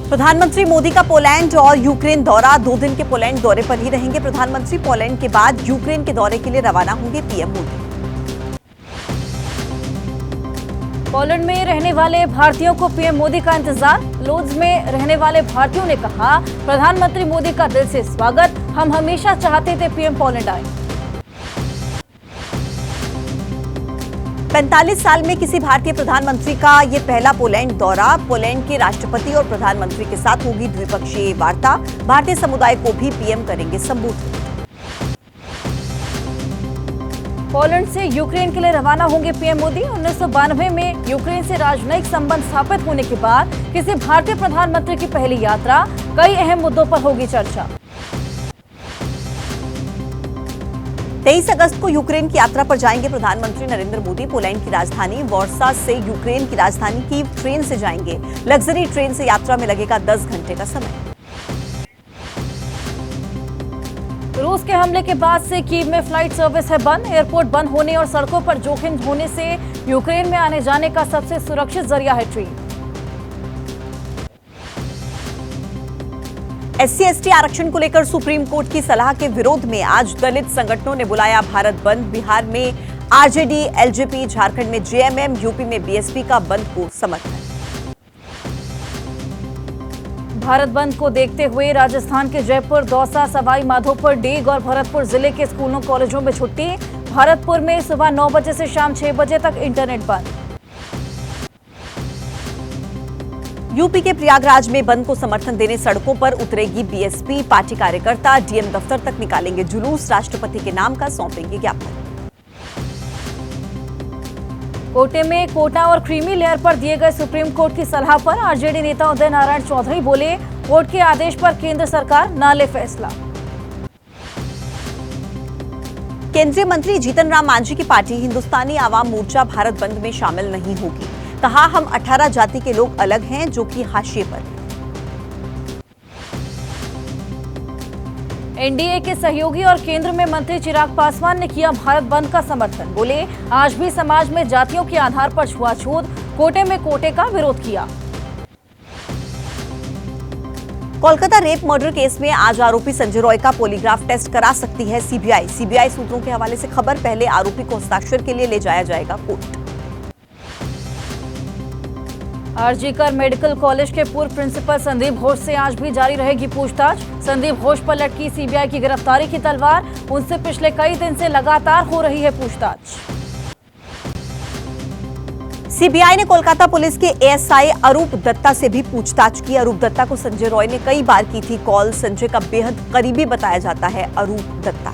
प्रधानमंत्री मोदी का पोलैंड और यूक्रेन दौरा। 2 दिन के पोलैंड दौरे पर ही रहेंगे प्रधानमंत्री। पोलैंड के बाद यूक्रेन के दौरे के लिए रवाना होंगे पीएम मोदी। पोलैंड में रहने वाले भारतीयों को पीएम मोदी का इंतजार। लोड्स में रहने वाले भारतीयों ने कहा, प्रधानमंत्री मोदी का दिल से स्वागत। हम हमेशा चाहते थे पीएम पोलैंड आए। 45 साल में किसी भारतीय प्रधानमंत्री का ये पहला पोलैंड दौरा। पोलैंड के राष्ट्रपति और प्रधानमंत्री के साथ होगी द्विपक्षीय वार्ता। भारतीय समुदाय को भी पीएम करेंगे संबोधित। पोलैंड से यूक्रेन के लिए रवाना होंगे पीएम मोदी। 1992 में यूक्रेन से राजनयिक संबंध स्थापित होने के बाद किसी भारतीय प्रधानमंत्री की पहली यात्रा। कई अहम मुद्दों पर होगी चर्चा। 23 अगस्त को यूक्रेन की यात्रा पर जाएंगे प्रधानमंत्री नरेंद्र मोदी। पोलैंड की राजधानी वॉर्सा से यूक्रेन की राजधानी कीव ट्रेन से जाएंगे। लग्जरी ट्रेन से यात्रा में लगेगा 10 घंटे का समय। रूस के हमले के बाद से कीव में फ्लाइट सर्विस है बंद। एयरपोर्ट बंद होने और सड़कों पर जोखिम होने से यूक्रेन में आने जाने का सबसे सुरक्षित जरिया है ट्रेन। SC/ST आरक्षण को लेकर सुप्रीम कोर्ट की सलाह के विरोध में आज दलित संगठनों ने बुलाया भारत बंद। बिहार में RJD, LJP, झारखंड में JMM, यूपी में BSP का बंद को समर्थन। भारत बंद को देखते हुए राजस्थान के जयपुर, दौसा, सवाई माधोपुर, डीग और भरतपुर जिले के स्कूलों कॉलेजों में छुट्टी। भरतपुर में सुबह 9 बजे से शाम 6 बजे तक इंटरनेट बंद। यूपी के प्रयागराज में बंद को समर्थन देने सड़कों पर उतरेगी BSP। पार्टी कार्यकर्ता DM दफ्तर तक निकालेंगे जुलूस। राष्ट्रपति के नाम का सौंपेंगे ज्ञापन। कोटे में कोटा और क्रीमी लेयर पर दिए गए सुप्रीम कोर्ट की सलाह पर RJD नेता उदय नारायण चौधरी बोले, कोर्ट के आदेश पर केंद्र सरकार न ले फैसला। केंद्रीय मंत्री जीतन राम मांझी की पार्टी हिंदुस्तानी आवाम मोर्चा भारत बंद में शामिल नहीं होगी। कहा, हम 18 जाति के लोग अलग हैं जो कि हाशिए पर। एनडीए के सहयोगी और केंद्र में मंत्री चिराग पासवान ने किया भारत बंद का समर्थन। बोले, आज भी समाज में जातियों के आधार पर छुआछूत। कोटे में कोटे का विरोध किया। कोलकाता रेप मर्डर केस में आज आरोपी संजय रॉय का पॉलीग्राफ टेस्ट करा सकती है CBI। CBI सूत्रों के हवाले से खबर। पहले आरोपी को हस्ताक्षर के लिए ले जाया जाएगा कोर्ट। आरजीकर मेडिकल कॉलेज के पूर्व प्रिंसिपल संदीप घोष से आज भी जारी रहेगी पूछताछ। संदीप घोष पर लटकी CBI की गिरफ्तारी की तलवार। उनसे पिछले कई दिन से लगातार हो रही है पूछताछ। CBI ने कोलकाता पुलिस के ASI अरूप दत्ता से भी पूछताछ की। अरूप दत्ता को संजय रॉय ने कई बार की थी कॉल। संजय का बेहद करीबी बताया जाता है अरूप दत्ता।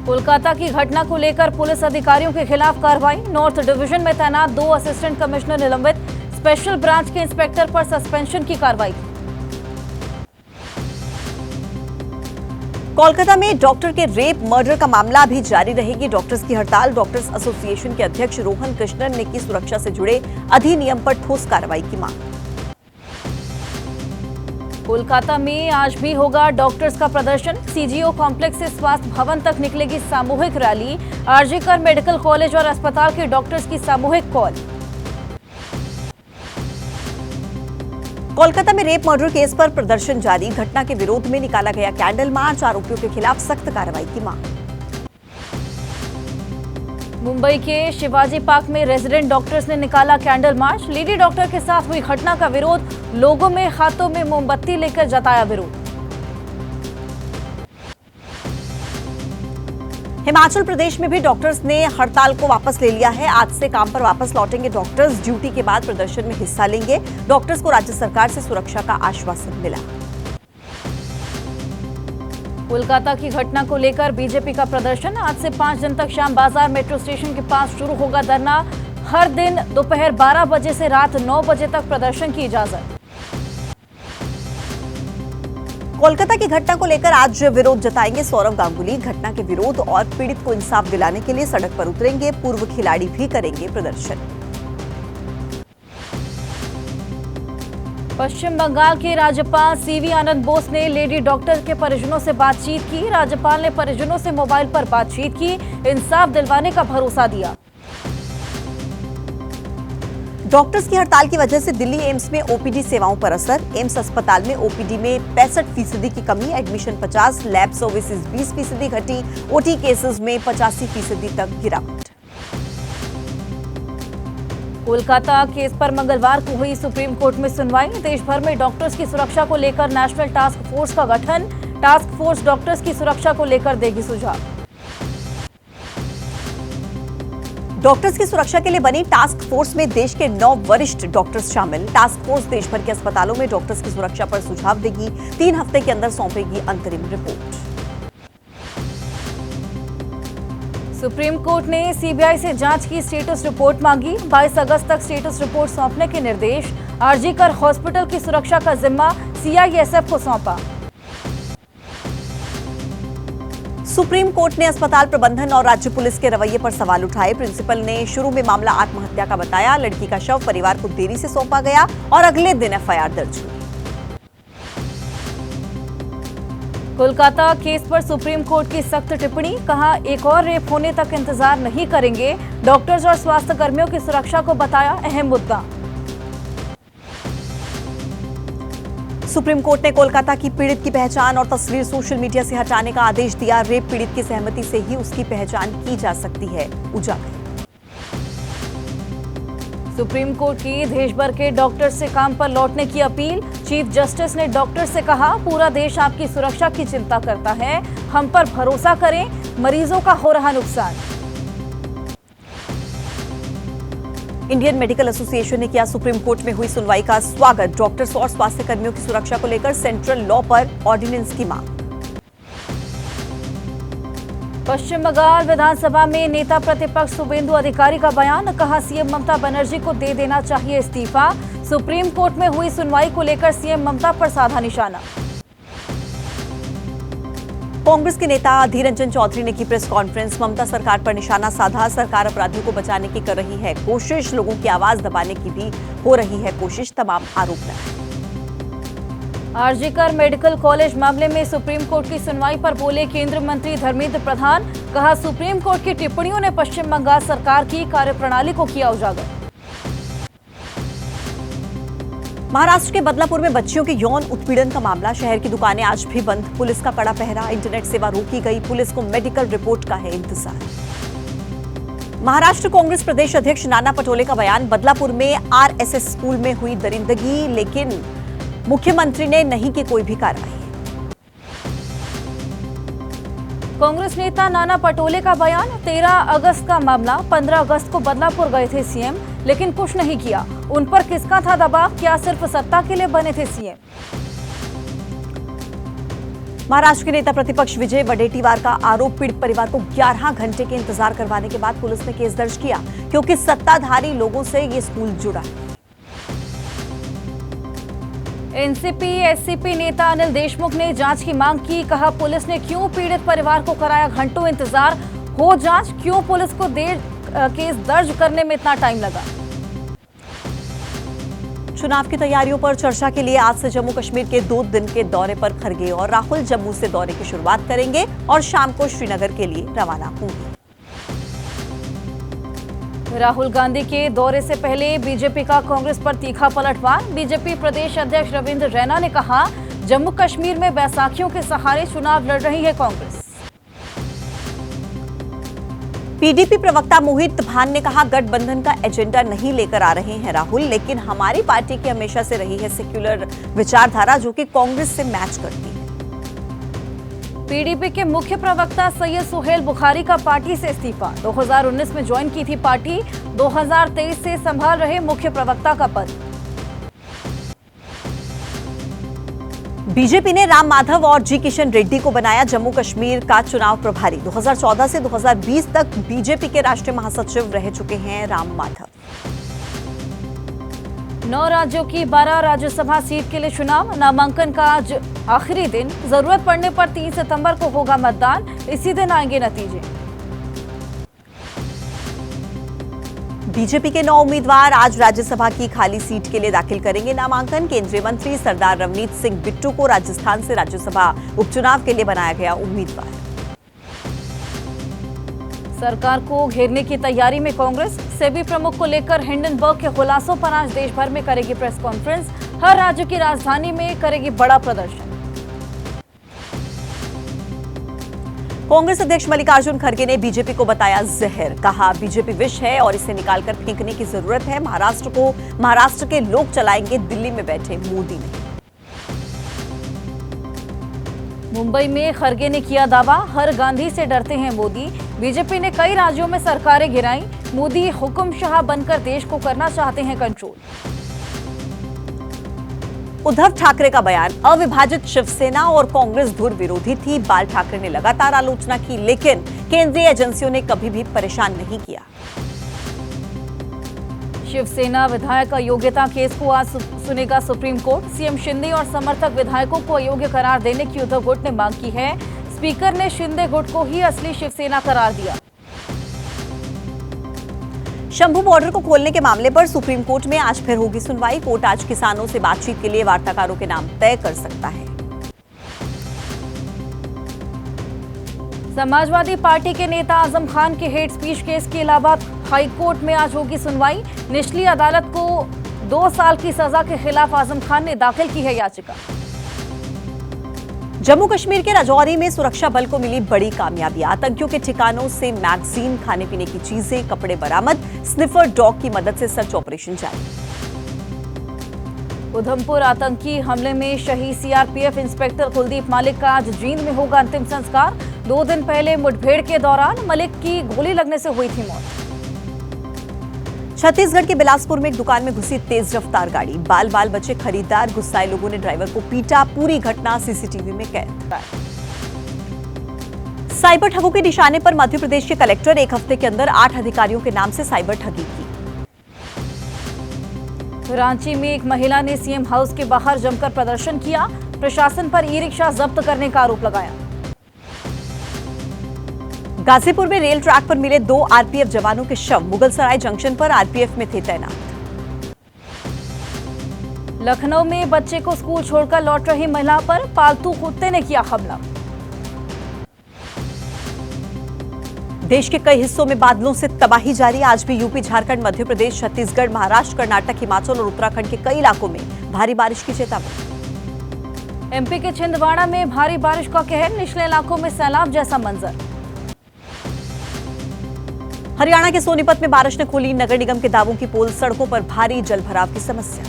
कोलकाता की घटना को लेकर पुलिस अधिकारियों के खिलाफ कार्रवाई। नॉर्थ डिवीजन में तैनात 2 असिस्टेंट कमिश्नर निलंबित। स्पेशल ब्रांच के इंस्पेक्टर पर सस्पेंशन की कार्रवाई। कोलकाता में डॉक्टर के रेप मर्डर का मामला भी जारी रहेगी। डॉक्टर्स की हड़ताल। डॉक्टर्स एसोसिएशन के अध्यक्ष रोहन कृष्णन ने की सुरक्षा से जुड़े अधिनियम पर ठोस कार्रवाई की मांग। कोलकाता में आज भी होगा डॉक्टर्स का प्रदर्शन। CGO कॉम्प्लेक्स से स्वास्थ्य भवन तक निकलेगी सामूहिक रैली। आरजीकर मेडिकल कॉलेज और अस्पताल के डॉक्टर्स की सामूहिक कॉल। कोलकाता में रेप मर्डर केस पर प्रदर्शन जारी। घटना के विरोध में निकाला गया कैंडल मार्च। आरोपियों के खिलाफ सख्त कार्रवाई की मांग। मुंबई के शिवाजी पार्क में रेजिडेंट डॉक्टर्स ने निकाला कैंडल मार्च। लेडी डॉक्टर के साथ हुई घटना का विरोध। लोगों में हाथों में मोमबत्ती लेकर जताया विरोध। हिमाचल प्रदेश में भी डॉक्टर्स ने हड़ताल को वापस ले लिया है। आज से काम पर वापस लौटेंगे डॉक्टर्स। ड्यूटी के बाद प्रदर्शन में हिस्सा लेंगे। डॉक्टर्स को राज्य सरकार से सुरक्षा का आश्वासन मिला। कोलकाता की घटना को लेकर बीजेपी का प्रदर्शन। आज से 5 दिन तक श्याम बाजार मेट्रो स्टेशन के पास शुरू होगा धरना। हर दिन दोपहर 12 बजे से रात 9 बजे तक प्रदर्शन की इजाजत। कोलकाता की घटना को लेकर आज विरोध जताएंगे सौरव गांगुली। घटना के विरोध और पीड़ित को इंसाफ दिलाने के लिए सड़क पर उतरेंगे। पूर्व खिलाड़ी भी करेंगे प्रदर्शन। पश्चिम बंगाल के राज्यपाल सीवी आनंद बोस ने लेडी डॉक्टर के परिजनों से बातचीत की। राज्यपाल ने परिजनों से मोबाइल पर बातचीत की, इंसाफ दिलवाने का भरोसा दिया। डॉक्टर्स की हड़ताल की वजह से दिल्ली एम्स में ओपीडी सेवाओं पर असर। एम्स अस्पताल में ओपीडी में 65% की कमी, एडमिशन 50, लैब सर्विसेज 20% घटी, ओटी केसेस में 85% तक गिरावट। कोलकाता केस पर मंगलवार को हुई सुप्रीम कोर्ट में सुनवाई। देश भर में डॉक्टर्स की सुरक्षा को लेकर नेशनल टास्क फोर्स का गठन। टास्क फोर्स डॉक्टर्स की सुरक्षा को लेकर देगी सुझाव। डॉक्टर्स की सुरक्षा के लिए बनी टास्क फोर्स में देश के 9 वरिष्ठ डॉक्टर्स शामिल। टास्क फोर्स देश भर के अस्पतालों में डॉक्टर्स की सुरक्षा पर सुझाव देगी। 3 हफ्ते के अंदर सौंपेगी अंतरिम रिपोर्ट। सुप्रीम कोर्ट ने सीबीआई से जांच की स्टेटस रिपोर्ट मांगी। 22 अगस्त तक स्टेटस रिपोर्ट सौंपने के निर्देश। आरजीकर हॉस्पिटल की सुरक्षा का जिम्मा सीआईएसएफ को सौंपा। सुप्रीम कोर्ट ने अस्पताल प्रबंधन और राज्य पुलिस के रवैये पर सवाल उठाए। प्रिंसिपल ने शुरू में मामला आत्महत्या का बताया। लड़की का शव परिवार को देरी से सौंपा गया और अगले दिन एफआईआर दर्ज हुई। कोलकाता केस पर सुप्रीम कोर्ट की सख्त टिप्पणी। कहा, एक और रेप होने तक इंतजार नहीं करेंगे। डॉक्टर्स और स्वास्थ्य कर्मियों की सुरक्षा को बताया अहम मुद्दा। सुप्रीम कोर्ट ने कोलकाता की पीड़ित की पहचान और तस्वीर सोशल मीडिया से हटाने का आदेश दिया। रेप पीड़ित की सहमति से ही उसकी पहचान की जा सकती है, उजागर। सुप्रीम कोर्ट की देश भर के डॉक्टर्स से काम पर लौटने की अपील। चीफ जस्टिस ने डॉक्टर्स से कहा, पूरा देश आपकी सुरक्षा की चिंता करता है, हम पर भरोसा करें, मरीजों का हो रहा नुकसान। इंडियन मेडिकल एसोसिएशन ने किया सुप्रीम कोर्ट में हुई सुनवाई का स्वागत। डॉक्टर्स और स्वास्थ्य कर्मियों की सुरक्षा को लेकर सेंट्रल लॉ पर ऑर्डिनेंस की मांग। पश्चिम बंगाल विधानसभा में नेता प्रतिपक्ष शुभेंदु अधिकारी का बयान। कहा, सीएम ममता बनर्जी को दे देना चाहिए इस्तीफा। सुप्रीम कोर्ट में हुई सुनवाई को लेकर सीएम ममता पर साधा निशाना। कांग्रेस के नेता अधीर रंजन चौधरी ने की प्रेस कॉन्फ्रेंस। ममता सरकार पर निशाना साधा। सरकार अपराधियों को बचाने की कर रही है कोशिश, लोगों की आवाज दबाने की भी हो रही है कोशिश, तमाम आरोप लगाए। आरजीकर मेडिकल कॉलेज मामले में सुप्रीम कोर्ट की सुनवाई पर बोले केंद्रीय मंत्री धर्मेंद्र प्रधान। कहा, सुप्रीम कोर्ट की टिप्पणियों ने पश्चिम बंगाल सरकार की कार्यप्रणाली को किया उजागर। महाराष्ट्र के बदलापुर में बच्चियों के यौन उत्पीड़न का मामला। शहर की दुकानें आज भी बंद, पुलिस का कड़ा पहरा, इंटरनेट सेवा रोकी गई। पुलिस को मेडिकल रिपोर्ट का है इंतजार। महाराष्ट्र कांग्रेस प्रदेश अध्यक्ष नाना पटोले का बयान। बदलापुर में आरएसएस स्कूल में हुई दरिंदगी, लेकिन मुख्यमंत्री ने नहीं की कोई भी कार्रवाई। कांग्रेस नेता नाना पटोले का बयान। 13 अगस्त का मामला। 15 अगस्त को बदलापुर गए थे सीएम, लेकिन कुछ नहीं किया। उन पर किसका था दबाव? क्या सिर्फ सत्ता के लिए बने थे सीएम? महाराष्ट्र के नेता प्रतिपक्ष विजय वडेट्टीवार का आरोप। पीड़ित परिवार को 11 घंटे के इंतजार करवाने के बाद पुलिस ने केस दर्ज किया, क्योंकि सत्ताधारी लोगों से ये स्कूल जुड़ा है। एनसीपी एससीपी नेता अनिल देशमुख ने जांच की मांग की। कहा, पुलिस ने क्यों पीड़ित परिवार को कराया घंटों इंतजार? हो जांच, क्यों पुलिस को केस दर्ज करने में इतना टाइम लगा? चुनाव की तैयारियों पर चर्चा के लिए आज से जम्मू कश्मीर के 2 दिन के दौरे पर खड़गे और राहुल जम्मू से दौरे की शुरुआत करेंगे और शाम को श्रीनगर के लिए रवाना होंगे। राहुल गांधी के दौरे से पहले बीजेपी का कांग्रेस पर तीखा पलटवार। बीजेपी प्रदेश अध्यक्ष रविंद्र रैना ने कहा, जम्मू कश्मीर में बैसाखियों के सहारे चुनाव लड़ रही है कांग्रेस। पीडीपी प्रवक्ता मोहित भान ने कहा, गठबंधन का एजेंडा नहीं लेकर आ रहे हैं राहुल, लेकिन हमारी पार्टी की हमेशा से रही है सेक्युलर विचारधारा, जो कि कांग्रेस से मैच करती है। पीडीपी के मुख्य प्रवक्ता सैयद सुहेल बुखारी का पार्टी से इस्तीफा। 2019 में ज्वाइन की थी पार्टी, 2023 से संभाल रहे मुख्य प्रवक्ता का पद। बीजेपी ने राम माधव और जी किशन रेड्डी को बनाया जम्मू कश्मीर का चुनाव प्रभारी। 2014 से 2020 तक बीजेपी के राष्ट्रीय महासचिव रह चुके हैं राम माधव। 9 राज्यों की 12 राज्यसभा सीट के लिए चुनाव। नामांकन का आज आखिरी दिन। जरूरत पड़ने पर 3 सितंबर को होगा मतदान। इसी दिन आएंगे नतीजे। बीजेपी के 9 उम्मीदवार आज राज्यसभा की खाली सीट के लिए दाखिल करेंगे नामांकन। केंद्रीय मंत्री सरदार रवनीत सिंह बिट्टू को राजस्थान से राज्यसभा उपचुनाव के लिए बनाया गया उम्मीदवार। सरकार को घेरने की तैयारी में कांग्रेस। सेबी प्रमुख को लेकर हिंडनबर्ग के खुलासों पर आज देश भर में करेगी प्रेस कॉन्फ्रेंस। हर राज्य की राजधानी में करेगी बड़ा प्रदर्शन। कांग्रेस अध्यक्ष मल्लिकार्जुन खड़गे ने बीजेपी को बताया जहर। कहा, बीजेपी विष है और इसे निकालकर फेंकने की जरूरत है। महाराष्ट्र के लोग चलाएंगे, दिल्ली में बैठे मोदी ने। मुंबई में खड़गे ने किया दावा, हर गांधी से डरते हैं मोदी। बीजेपी ने कई राज्यों में सरकारें गिराई। मोदी हुक्मशाह बनकर देश को करना चाहते हैं कंट्रोल। उद्धव ठाकरे का बयान, अविभाजित शिवसेना और कांग्रेस धुर विरोधी थी। बाल ठाकरे ने लगातार आलोचना की, लेकिन केंद्रीय एजेंसियों ने कभी भी परेशान नहीं किया। शिवसेना विधायक अयोग्यता केस को आज सुनेगा सुप्रीम कोर्ट। सीएम शिंदे और समर्थक विधायकों को अयोग्य करार देने की उद्धव गुट ने मांग की है। स्पीकर ने शिंदे गुट को ही असली शिवसेना करार दिया। शंभू बॉर्डर को खोलने के मामले पर सुप्रीम कोर्ट में आज फिर होगी सुनवाई। कोर्ट आज किसानों से बातचीत के लिए वार्ताकारों के नाम तय कर सकता है। समाजवादी पार्टी के नेता आजम खान के हेट स्पीच केस के अलावा हाई कोर्ट में आज होगी सुनवाई। निचली अदालत को 2 साल की सजा के खिलाफ आजम खान ने दाखिल की है याचिका। जम्मू कश्मीर के राजौरी में सुरक्षा बल को मिली बड़ी कामयाबी। आतंकियों के ठिकानों से मैगजीन, खाने पीने की चीजें, कपड़े बरामद। स्निफर डॉग की मदद से सर्च ऑपरेशन जारी। उधमपुर आतंकी हमले में शहीद सीआरपीएफ इंस्पेक्टर कुलदीप मलिक का आज जींद में होगा अंतिम संस्कार। 2 दिन पहले मुठभेड़ के दौरान मलिक की गोली लगने से हुई थी मौत। छत्तीसगढ़ के बिलासपुर में एक दुकान में घुसी तेज रफ्तार गाड़ी। बाल बाल बचे खरीदार, गुस्साए लोगों ने ड्राइवर को पीटा। पूरी घटना सीसीटीवी में कैद। साइबर ठगों के निशाने पर मध्य प्रदेश के कलेक्टर 1 हफ्ते के अंदर 8 अधिकारियों के नाम से साइबर ठगी की। रांची में एक महिला ने सीएम हाउस के बाहर जमकर प्रदर्शन किया। प्रशासन पर ई-रिक्शा जब्त करने का आरोप लगाया। गाजीपुर में रेल ट्रैक पर मिले 2 आरपीएफ जवानों के शव। मुगलसराय जंक्शन पर आरपीएफ में थे तैनात। लखनऊ में बच्चे को स्कूल छोड़कर लौट रही महिला पर पालतू कुत्ते ने किया हमला। देश के कई हिस्सों में बादलों से तबाही जारी। आज भी यूपी, झारखंड, मध्य प्रदेश, छत्तीसगढ़, महाराष्ट्र, कर्नाटक, हिमाचल और उत्तराखंड के कई इलाकों में भारी बारिश की चेतावनी। एमपी के छिंदवाड़ा में भारी बारिश का कहर। निचले इलाकों में सैलाब जैसा मंजर। हरियाणा के सोनीपत में बारिश ने खोली नगर निगम के दावों की पोल। सड़कों पर भारी जलभराव की समस्या।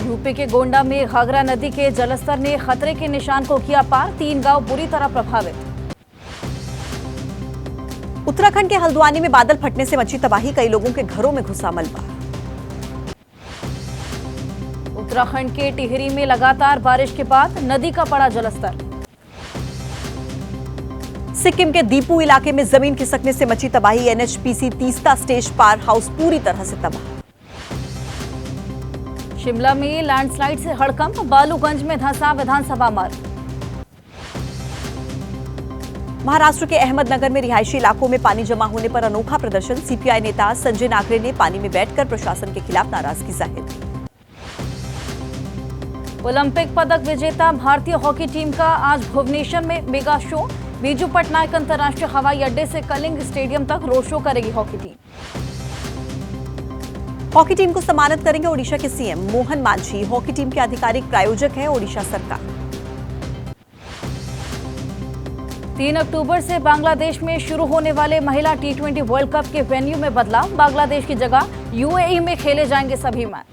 यूपी के गोंडा में घाघरा नदी के जलस्तर ने खतरे के निशान को किया पार। 3 गांव बुरी तरह प्रभावित। उत्तराखंड के हल्द्वानी में बादल फटने से मची तबाही। कई लोगों के घरों में घुसा मलबा। उत्तराखंड के टिहरी में लगातार बारिश के बाद नदी का बढ़ा जलस्तर। सिक्किम के दीपू इलाके में जमीन खिसकने से मची तबाही। एनएचपीसी तीस्ता स्टेज पार हाउस पूरी तरह से तबाह। शिमला में लैंडस्लाइड से हड़कंप। बालूगंज में धंसा विधानसभा मार्ग। महाराष्ट्र के अहमदनगर में रिहायशी इलाकों में पानी जमा होने पर अनोखा प्रदर्शन। सीपीआई नेता संजय नागरे ने पानी में बैठकर प्रशासन के खिलाफ नाराजगी जाहिर की। ओलंपिक पदक विजेता भारतीय हॉकी टीम का आज भुवनेश्वर में मेगा शो। बीजू पटनायक अंतर्राष्ट्रीय हवाई अड्डे से कलिंग स्टेडियम तक रोड शो करेगी हॉकी टीम। हॉकी टीम को सम्मानित करेंगे ओडिशा के CM Mohan Manjhi. Hockey team के आधिकारिक प्रायोजक है ओडिशा सरकार। 3 अक्टूबर से बांग्लादेश में शुरू होने वाले महिला T20 वर्ल्ड कप के वेन्यू में बदलाव। बांग्लादेश की जगह यूएई में खेले जाएंगे सभी मैच।